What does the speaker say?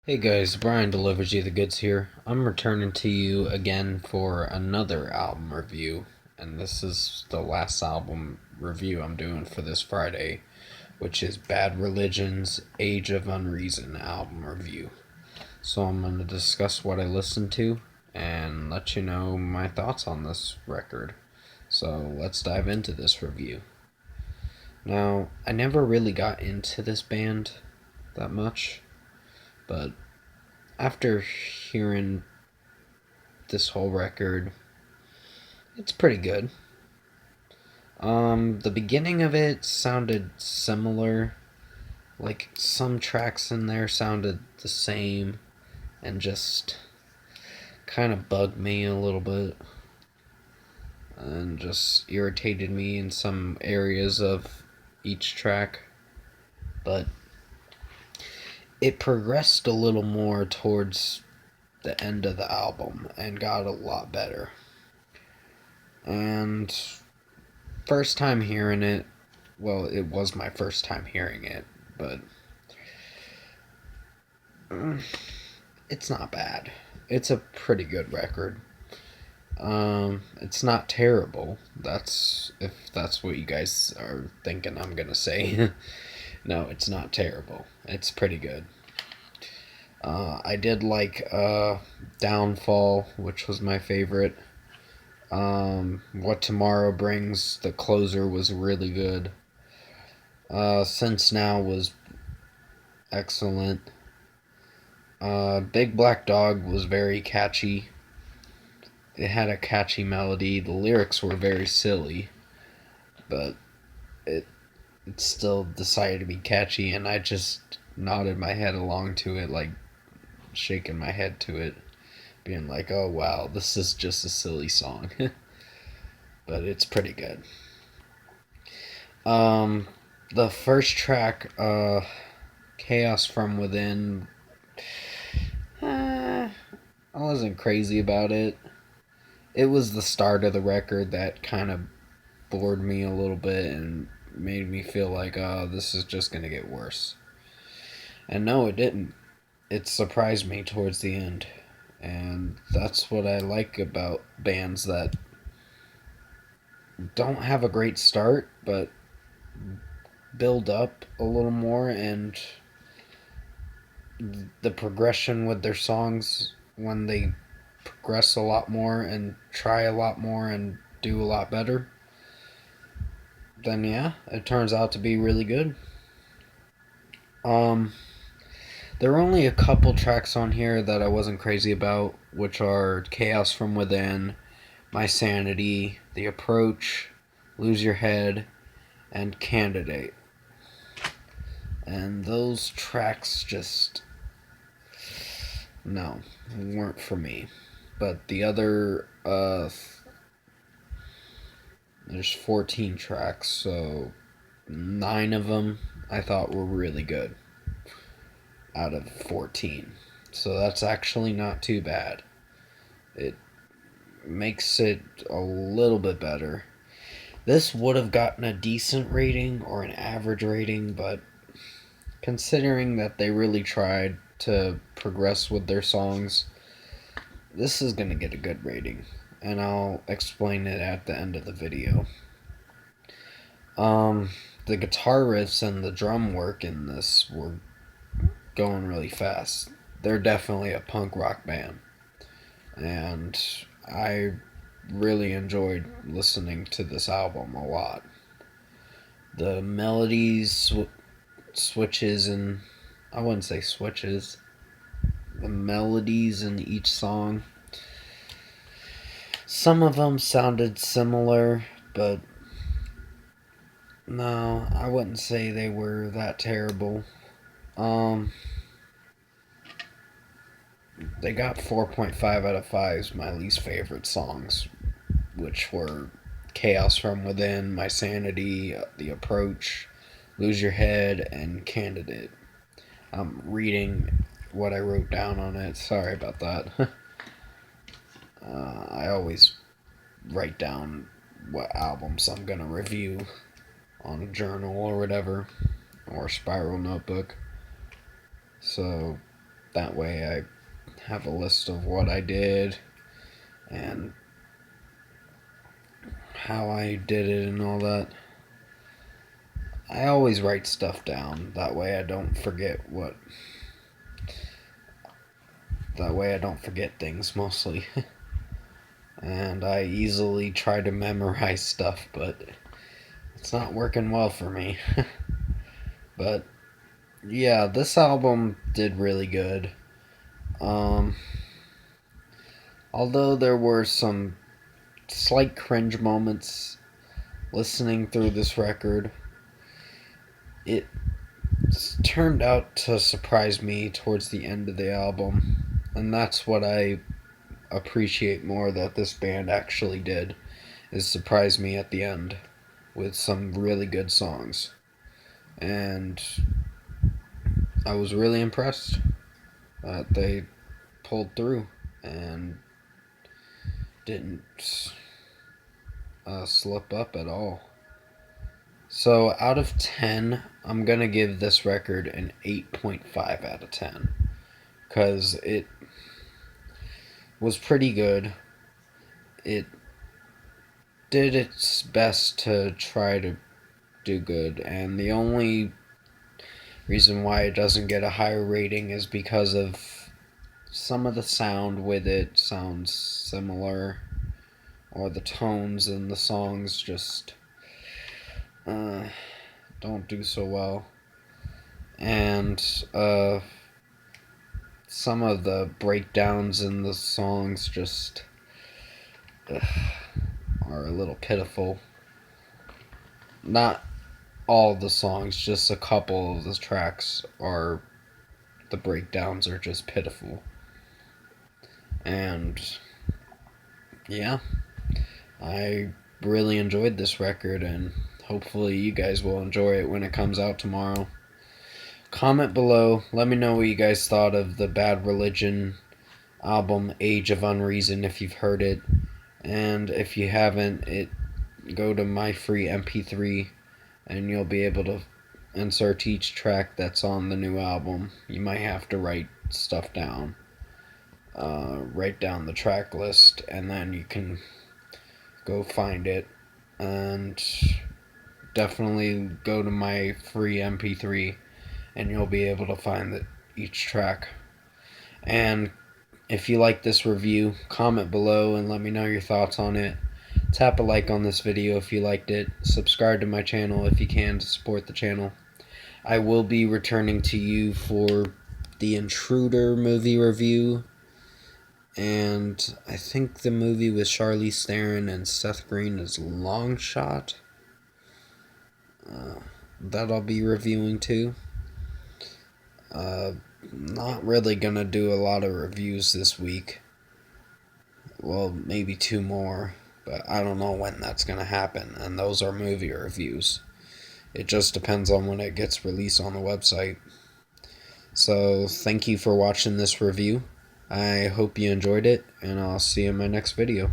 Hey guys, Brian delivers you the goods here. I'm returning to you again for another album review, and this is the last album review I'm doing for this Friday, which is Bad Religion's Age of Unreason album review. So I'm going to discuss what I listened to and let you know my thoughts on this record. So let's dive into this review. Now, I never really got into this band that much, but after hearing this whole record, it's pretty good. The beginning of it sounded similar. Like some tracks in there sounded the same and just kind of bugged me a little bit and just irritated me in some areas of each track. But it progressed a little more towards the end of the album and got a lot better. And first time hearing it, well, it was my first time hearing it, but it's not bad. It's a pretty good record. It's not terrible. That's if that's what you guys are thinking I'm gonna say. No, it's not terrible. It's pretty good. I did like Downfall, which was my favorite. What Tomorrow Brings, the closer, was really good. Since Now was excellent. Big Black Dog was very catchy. It had a catchy melody. The lyrics were very silly, but it it still decided to be catchy, and I just nodded my head along to it, like shaking my head to it, being like, "Oh wow, this is just a silly song," but it's pretty good. Um, the first track, "Chaos from Within," I wasn't crazy about it. It was the start of the record that kind of bored me a little bit and made me feel like, oh, this is just going to get worse. And no, it didn't. It surprised me towards the end. And that's what I like about bands that don't have a great start, but build up a little more, and the progression with their songs, when they progress a lot more and try a lot more and do a lot better, then yeah, it turns out to be really good. Um, there are only a couple tracks on here that I wasn't crazy about, which are Chaos from Within, My Sanity, The Approach, Lose Your Head, and Candidate. And those tracks just, no, weren't for me. But the other, there's 14 tracks, so 9 of them I thought were really good out of 14. So that's actually not too bad. It makes it a little bit better. This would have gotten a decent rating or an average rating, but considering that they really tried to progress with their songs, this is going to get a good rating. And I'll explain it at the end of the video. The guitar riffs and the drum work in this were going really fast. They're definitely a punk rock band. And I really enjoyed listening to this album a lot. The melodies, switches, and I wouldn't say switches, the melodies in each song, some of them sounded similar, but no, I wouldn't say they were that terrible. Um, they got 4.5 out of 5's my least favorite songs, which were Chaos from Within, My Sanity, The Approach, Lose Your Head, and Candidate. I'm reading what I wrote down on it. Sorry about that. I always write down what albums I'm gonna review on a journal or whatever, or a spiral notebook. So That way I have a list of what I did and how I did it and all that. I always write stuff down. That way I don't forget things mostly. And I easily try to memorize stuff, but it's not working well for me. But yeah, this album did really good. Um, although there were some slight cringe moments listening through this record, it turned out to surprise me towards the end of the album. And that's what I appreciate more that this band actually did, is surprise me at the end with some really good songs. And I was really impressed that they pulled through and didn't slip up at all. So out of 10, I'm going to give this record an 8.5 out of 10. Because it was pretty good. It did its best to try to do good. And the only reason why it doesn't get a higher rating is because of some of the sound with it sounds similar. Or the tones in the songs just don't do so well. And some of the breakdowns in the songs just are a little pitiful. Not all the songs, just a couple of the tracks are, the breakdowns are just pitiful. And yeah, I really enjoyed this record, and hopefully you guys will enjoy it when it comes out tomorrow. Comment below, let me know what you guys thought of the Bad Religion album Age of Unreason, if you've heard it. And if you haven't, go to my free MP3 and you'll be able to insert each track that's on the new album. You might have to write stuff down. Write down the track list, and then you can go find it. And definitely go to my free MP3 and you'll be able to find each track. And if you like this review, comment below and let me know your thoughts on it. Tap a like on this video if you liked it. Subscribe to my channel if you can to support the channel. I will be returning to you for the Intruder movie review. And I think the movie with Charlize Theron and Seth Green is Long Shot. That I'll be reviewing too. Not really gonna do a lot of reviews this week. Well, maybe 2 more, but I don't know when that's gonna happen, and those are movie reviews. It just depends on when it gets released on the website. So, thank you for watching this review. I hope you enjoyed it, and I'll see you in my next video.